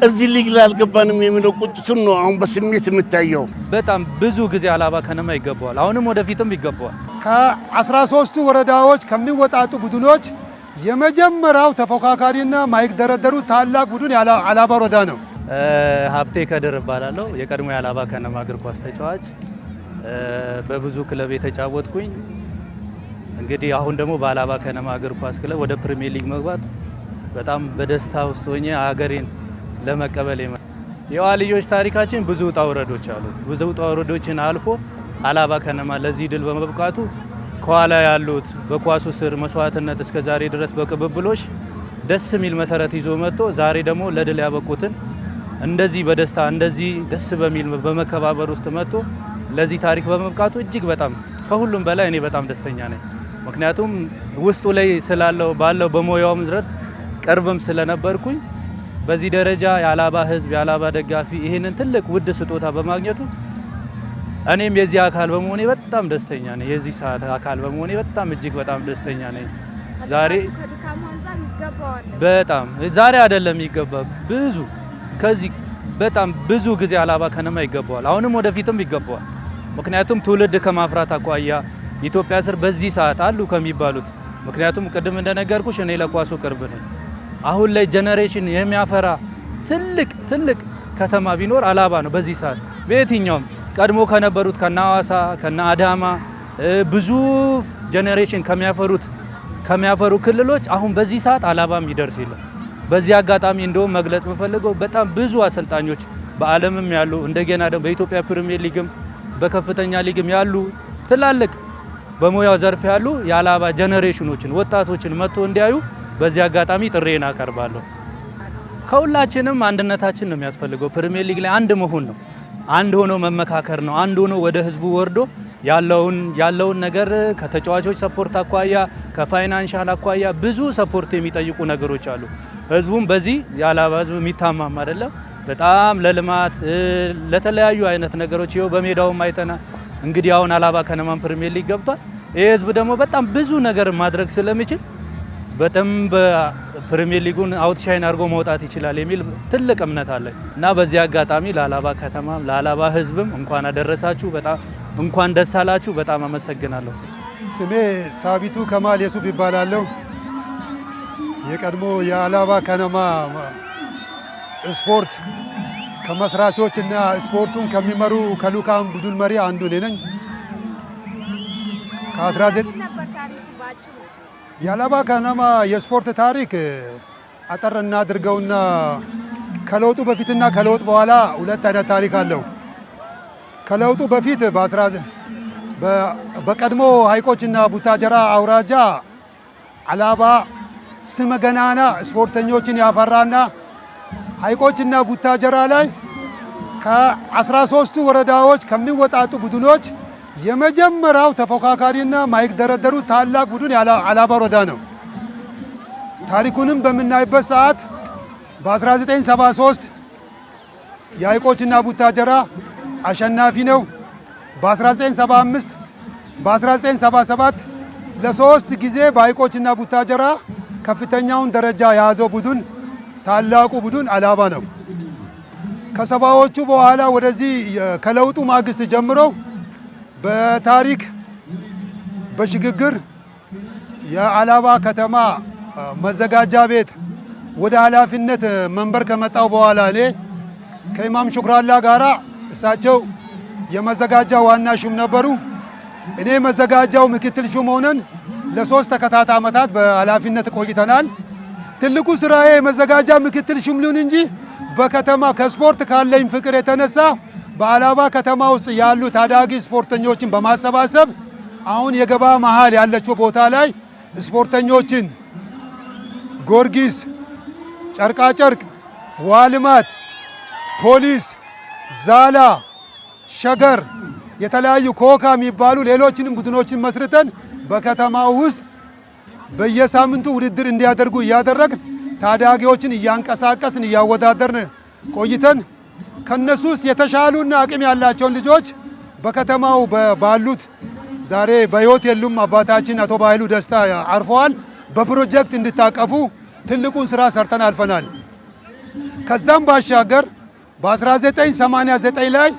እዚህ ሊግ ላልገባንም የሚለው ቁጭቱን ነው አሁን በስሜት የምታየው። በጣም ብዙ ጊዜ አላባ ከነማ ይገባዋል፣ አሁንም ወደፊትም ይገባዋል። ከ13ቱ ወረዳዎች ከሚወጣጡ ቡድኖች የመጀመሪያው ተፎካካሪና ማይደረደሩ ታላቅ ቡድን አላባ ወረዳ ነው። ሀብቴ ከድር እባላለሁ። የቀድሞ የአላባ ከነማ እግር ኳስ ተጫዋች፣ በብዙ ክለብ የተጫወትኩኝ። እንግዲህ አሁን ደግሞ በአላባ ከነማ እግር ኳስ ክለብ ወደ ፕሪሚየር ሊግ መግባት በጣም በደስታ ውስጥ ሆኜ ሀገሬን ለመቀበል የዋልዮች ታሪካችን ብዙ ውጣ ውረዶች አሉት። ብዙ ውጣ ውረዶችን አልፎ አላባ ከነማ ለዚህ ድል በመብቃቱ ከኋላ ያሉት በኳሱ ስር መስዋዕትነት እስከ ዛሬ ድረስ በቅብብሎሽ ደስ የሚል መሰረት ይዞ መጥቶ ዛሬ ደግሞ ለድል ያበቁትን እንደዚህ በደስታ እንደዚህ ደስ በሚል በመከባበር ውስጥ መጥቶ ለዚህ ታሪክ በመብቃቱ እጅግ በጣም ከሁሉም በላይ እኔ በጣም ደስተኛ ነኝ። ምክንያቱም ውስጡ ላይ ስላለው ባለው በሞያውም ዘርፍ ቅርብም ስለነበርኩኝ በዚህ ደረጃ የአላባ ሕዝብ የአላባ ደጋፊ ይህንን ትልቅ ውድ ስጦታ በማግኘቱ እኔም የዚህ አካል በመሆኔ በጣም ደስተኛ ነኝ። የዚህ ሰዓት አካል በመሆኔ በጣም እጅግ በጣም ደስተኛ ነኝ። ዛሬ በጣም ዛሬ አይደለም ይገባ ብዙ ከዚህ በጣም ብዙ ጊዜ አላባ ከነማ ይገባዋል፣ አሁንም ወደፊትም ይገባዋል። ምክንያቱም ትውልድ ከማፍራት አኳያ ኢትዮጵያ ስር በዚህ ሰዓት አሉ ከሚባሉት ምክንያቱም ቅድም እንደነገርኩሽ እኔ ለኳሱ ቅርብ ነኝ። አሁን ላይ ጄኔሬሽን የሚያፈራ ትልቅ ከተማ ቢኖር አላባ ነው። በዚህ ሰዓት በየትኛውም ቀድሞ ከነበሩት ከነ ሐዋሳ ከነ አዳማ ብዙ ጄኔሬሽን ከሚያፈሩ ክልሎች አሁን በዚህ ሰዓት አላባም ይደርስ የለም። በዚህ አጋጣሚ እንደውም መግለጽ የምፈልገው በጣም ብዙ አሰልጣኞች በዓለምም ያሉ እንደገና ደግሞ በኢትዮጵያ ፕሪሚየር ሊግም በከፍተኛ ሊግም ያሉ ትላልቅ በሙያው ዘርፍ ያሉ የአላባ ጄኔሬሽኖችን ወጣቶችን መጥቶ እንዲያዩ በዚህ አጋጣሚ ጥሬን አቀርባለሁ። ከሁላችንም አንድነታችን ነው የሚያስፈልገው። ፕሪሚየር ሊግ ላይ አንድ መሆን ነው፣ አንድ ሆኖ መመካከር ነው፣ አንድ ሆኖ ወደ ህዝቡ ወርዶ ያለውን ነገር ከተጫዋቾች ሰፖርት አኳያ ከፋይናንሻል አኳያ ብዙ ሰፖርት የሚጠይቁ ነገሮች አሉ። ህዝቡም በዚህ የአላባ ህዝብ የሚታማም አይደለም። በጣም ለልማት ለተለያዩ አይነት ነገሮች ይኸው በሜዳውም አይተና እንግዲህ አሁን አላባ ከነማን ፕሪሚየር ሊግ ገብቷል። ይህ ህዝብ ደግሞ በጣም ብዙ ነገር ማድረግ ስለሚችል በጣም በፕሪሚየር ሊጉን አውትሻይን አድርጎ መውጣት ይችላል የሚል ትልቅ እምነት አለ እና በዚህ አጋጣሚ ለአላባ ከተማ ለአላባ ህዝብም እንኳን አደረሳችሁ፣ በጣም እንኳን ደስ አላችሁ። በጣም አመሰግናለሁ። ስሜ ሳቢቱ ከማል የሱፍ ይባላለሁ። የቀድሞ የአላባ ከነማ ስፖርት ከመስራቾች እና ስፖርቱን ከሚመሩ ከሉካም ቡድን መሪ አንዱ ነኝ። የአላባ ከነማ የስፖርት ታሪክ አጠር እናድርገውና ከለውጡ በፊትና ከለውጥ በኋላ ሁለት አይነት ታሪክ አለው። ከለውጡ በፊት በቀድሞ ሀይቆችና ቡታጀራ አውራጃ አላባ ስመ ገናና ስፖርተኞችን ያፈራና ሀይቆችና ቡታጀራ ላይ ከ13ቱ ወረዳዎች ከሚወጣጡ ቡድኖች የመጀመሪያው ተፎካካሪና ማይደረደሩ ታላቅ ቡድን አላባ ወረዳ ነው። ታሪኩንም በምናይበት ሰዓት በ1973 የሀይቆችና ቡታጀራ አሸናፊ ነው። በ1975 በ1977 ለሶስት ጊዜ በሀይቆችና ቡታጀራ ከፍተኛውን ደረጃ የያዘው ቡድን ታላቁ ቡድን አላባ ነው። ከሰባዎቹ በኋላ ወደዚህ ከለውጡ ማግስት ጀምሮ በታሪክ በሽግግር የአላባ ከተማ መዘጋጃ ቤት ወደ ኃላፊነት መንበር ከመጣው በኋላ እኔ ከኢማም ሹክራላ ጋራ እሳቸው የመዘጋጃ ዋና ሹም ነበሩ። እኔ መዘጋጃው ምክትል ሹም ሆነን ለሶስት ተከታታይ ዓመታት በኃላፊነት ቆይተናል። ትልቁ ስራዬ የመዘጋጃ ምክትል ሹም ልሁን እንጂ በከተማ ከስፖርት ካለኝ ፍቅር የተነሳ በአላባ ከተማ ውስጥ ያሉ ታዳጊ ስፖርተኞችን በማሰባሰብ አሁን የገባ መሃል ያለችው ቦታ ላይ ስፖርተኞችን ጎርጊስ፣ ጨርቃጨርቅ፣ ዋልማት፣ ፖሊስ፣ ዛላ፣ ሸገር የተለያዩ ኮካ የሚባሉ ሌሎችንም ቡድኖችን መስርተን በከተማው ውስጥ በየሳምንቱ ውድድር እንዲያደርጉ እያደረግን ታዳጊዎችን እያንቀሳቀስን እያወዳደርን ቆይተን ከነሱ ውስጥ የተሻሉና አቅም ያላቸውን ልጆች በከተማው ባሉት ዛሬ በህይወት የሉም አባታችን አቶ ባይሉ ደስታ አርፈዋል። በፕሮጀክት እንድታቀፉ ትልቁን ስራ ሰርተን አልፈናል። ከዛም ባሻገር በ1989 ላይ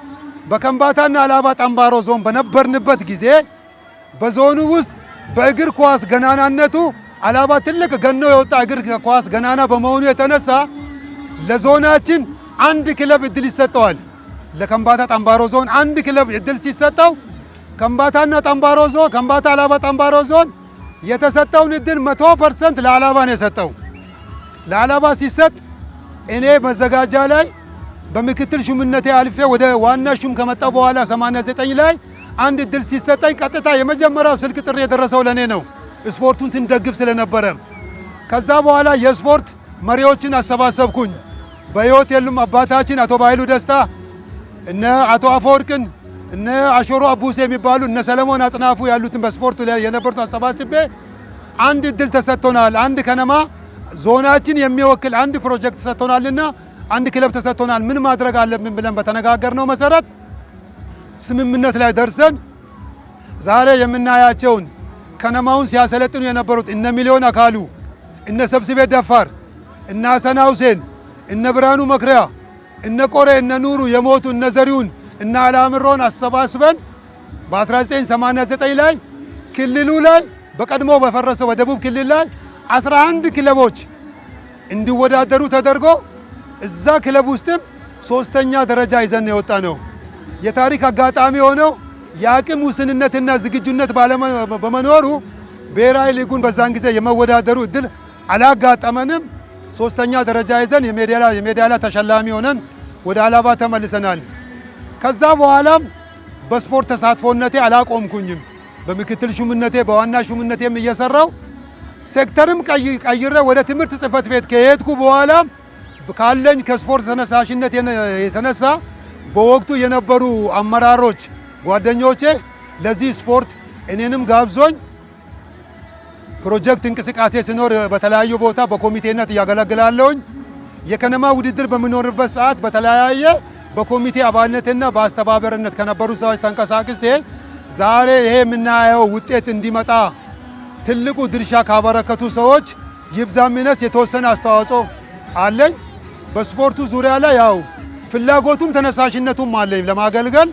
በከምባታና አላባ ጠምባሮ ዞን በነበርንበት ጊዜ በዞኑ ውስጥ በእግር ኳስ ገናናነቱ አላባ ትልቅ ገኖ የወጣ እግር ኳስ ገናና በመሆኑ የተነሳ ለዞናችን አንድ ክለብ እድል ይሰጠዋል። ለከምባታ ጠምባሮ ዞን አንድ ክለብ እድል ሲሰጠው ከምባታና ጠምባሮ ዞን ከምባታ አላባ ጠምባሮ ዞን የተሰጠውን እድል 100% ለአላባ ነው የሰጠው። ለአላባ ሲሰጥ እኔ መዘጋጃ ላይ በምክትል ሹምነቴ አልፌ ወደ ዋና ሹም ከመጣው በኋላ 89 ላይ አንድ እድል ሲሰጠኝ ቀጥታ የመጀመሪያው ስልክ ጥሪ የደረሰው ለኔ ነው፣ ስፖርቱን ስንደግፍ ስለነበረ። ከዛ በኋላ የስፖርት መሪዎችን አሰባሰብኩኝ። በህይወት የሉም አባታችን አቶ ባይሉ ደስታ፣ እነ አቶ አፈወርቅን፣ እነ አሾሮ አቡሴ የሚባሉ እነ ሰለሞን አጥናፉ ያሉትን በስፖርቱ ላይ የነበሩት አሰባስቤ አንድ እድል ተሰጥቶናል፣ አንድ ከነማ ዞናችን የሚወክል አንድ ፕሮጀክት ተሰጥቶናልና አንድ ክለብ ተሰጥቶናል፣ ምን ማድረግ አለብን ብለን በተነጋገርነው መሰረት ስምምነት ላይ ደርሰን ዛሬ የምናያቸውን ከነማውን ሲያሰለጥኑ የነበሩት እነ ሚሊዮን አካሉ፣ እነ ሰብስቤ ደፋር፣ እነ ሐሰና ሁሴን፣ እነ ብርሃኑ መክሪያ፣ እነ ቆሬ፣ እነ ኑሩ የሞቱ እነ ዘሪውን፣ እነ አላምሮን አሰባስበን በ1989 ላይ ክልሉ ላይ በቀድሞ በፈረሰው በደቡብ ክልል ላይ 11 ክለቦች እንዲወዳደሩ ተደርጎ እዛ ክለብ ውስጥም 3ኛ ደረጃ ይዘን የወጣ ነው። የታሪክ አጋጣሚ ሆነው የአቅም ውስንነትና ዝግጁነት በመኖሩ ብሔራዊ ሊጉን በዛን ጊዜ የመወዳደሩ እድል አላጋጠመንም። 3ኛ ደረጃ ይዘን የሜዳሊያ ተሸላሚ ሆነን ወደ አላባ ተመልሰናል። ከዛ በኋላም በስፖርት ተሳትፎነቴ አላቆምኩኝም። በምክትል ሹምነቴ በዋና ሹምነቴም እየሰራው ሴክተርም ቀይሬ ወደ ትምህርት ጽሕፈት ቤት ከሄድኩ በኋላም ካለኝ ከስፖርት ተነሳሽነት የተነሳ በወቅቱ የነበሩ አመራሮች ጓደኞቼ ለዚህ ስፖርት እኔንም ጋብዞኝ ፕሮጀክት እንቅስቃሴ ሲኖር በተለያዩ ቦታ በኮሚቴነት እያገለግላለሁኝ። የከነማ ውድድር በሚኖርበት ሰዓት በተለያየ በኮሚቴ አባልነትና በአስተባበርነት ከነበሩ ሰዎች ተንቀሳቅሴ ዛሬ ይሄ የምናየው ውጤት እንዲመጣ ትልቁ ድርሻ ካበረከቱ ሰዎች ይብዛም ይነስ የተወሰነ አስተዋጽኦ አለኝ። በስፖርቱ ዙሪያ ላይ ያው ፍላጎቱም ተነሳሽነቱም አለኝ። ለማገልገል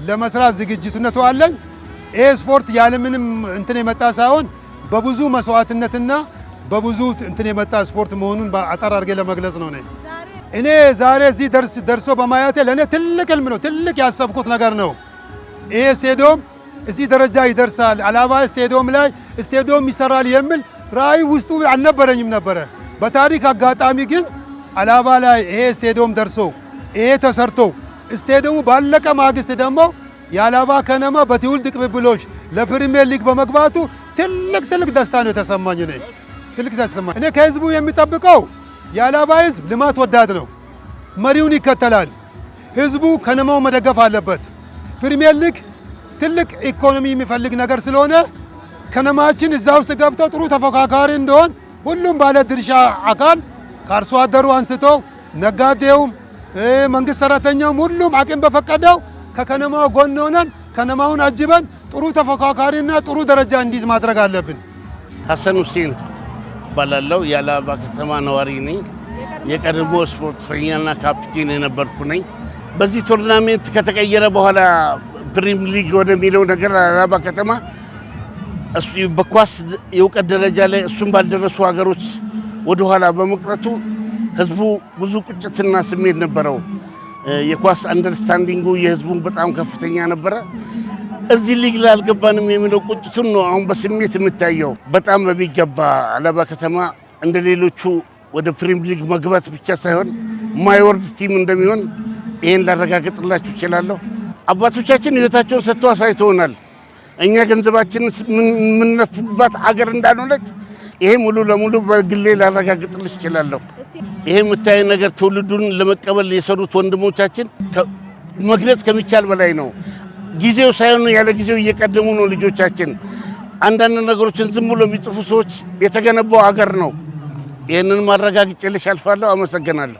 ለመስራት ዝግጅትነቱ አለኝ። ይሄ ስፖርት ያለምንም እንትን የመጣ ሳይሆን በብዙ መስዋዕትነትና በብዙ እንትን የመጣ ስፖርት መሆኑን አጠር አድርጌ ለመግለጽ ነው። እኔ ዛሬ እዚህ ደርሶ በማየቴ ለእኔ ትልቅ ህልም ነው፣ ትልቅ ያሰብኩት ነገር ነው። ይሄ ስቴዲየም እዚህ ደረጃ ይደርሳል፣ አላባ ስቴዲየም ላይ ስቴዲየም ይሰራል የሚል ራዕይ ውስጡ አልነበረኝም ነበረ። በታሪክ አጋጣሚ ግን አላባ ላይ ይሄ ስቴዲየም ደርሶ ይሄ ተሰርቶ ስቴዲየሙ ባለቀ ማግስት ደግሞ የአላባ ከነማ በትውልድ ቅብብሎች ለፕሪሚየር ሊግ በመግባቱ ትልቅ ደስታ ነው የተሰማኝ። ትልቅ ደስታ ተሰማኝ። እኔ ከህዝቡ የሚጠብቀው የአላባ ህዝብ ልማት ወዳድ ነው፣ መሪውን ይከተላል። ህዝቡ ከነማው መደገፍ አለበት። ፕሪሚየር ሊግ ትልቅ ኢኮኖሚ የሚፈልግ ነገር ስለሆነ ከነማችን እዛ ውስጥ ገብቶ ጥሩ ተፎካካሪ እንደሆን ሁሉም ባለ ድርሻ አካል ከአርሶ አደሩ አንስቶ ነጋዴውም መንግስት ሰራተኛውም ሁሉም አቅም በፈቀደው ከከነማው ጎን ሆነን ከነማውን አጅበን ጥሩ ተፎካካሪና ጥሩ ደረጃ እንዲይዝ ማድረግ አለብን። ሐሰን ሁሴን እባላለሁ። የአላባ ከተማ ነዋሪ ነኝ። የቀድሞ ስፖርተኛና ካፒቴን የነበርኩ ነኝ። በዚህ ቱርናሜንት ከተቀየረ በኋላ ፕሪሚየር ሊግ ወደሚለው ነገር አላባ ከተማ በኳስ የእውቀት ደረጃ ላይ እሱም ባልደረሱ ሀገሮች ወደኋላ በመቅረቱ ህዝቡ ብዙ ቁጭትና ስሜት ነበረው። የኳስ አንደርስታንዲንጉ የህዝቡን በጣም ከፍተኛ ነበረ። እዚህ ሊግ ላይ አልገባንም የሚለው ቁጭቱን ነው አሁን በስሜት የምታየው። በጣም በሚገባ አላባ ከተማ እንደ ሌሎቹ ወደ ፕሪሚየር ሊግ መግባት ብቻ ሳይሆን ማይወርድ ቲም እንደሚሆን ይሄን ላረጋግጥላችሁ እችላለሁ። አባቶቻችን ህይወታቸውን ሰጥተው አሳይተውናል። እኛ ገንዘባችን የምንነፍባት አገር እንዳልሆነች ይሄ ሙሉ ለሙሉ በግሌ ላረጋግጥልሽ እችላለሁ። ይሄ የምታይ ነገር ትውልዱን ለመቀበል የሰሩት ወንድሞቻችን መግለጽ ከሚቻል በላይ ነው። ጊዜው ሳይሆን ያለ ጊዜው እየቀደሙ ነው ልጆቻችን። አንዳንድ ነገሮችን ዝም ብሎ የሚጽፉ ሰዎች የተገነባው ሀገር ነው። ይህንን ማረጋግጬልሽ አልፋለሁ። አመሰግናለሁ።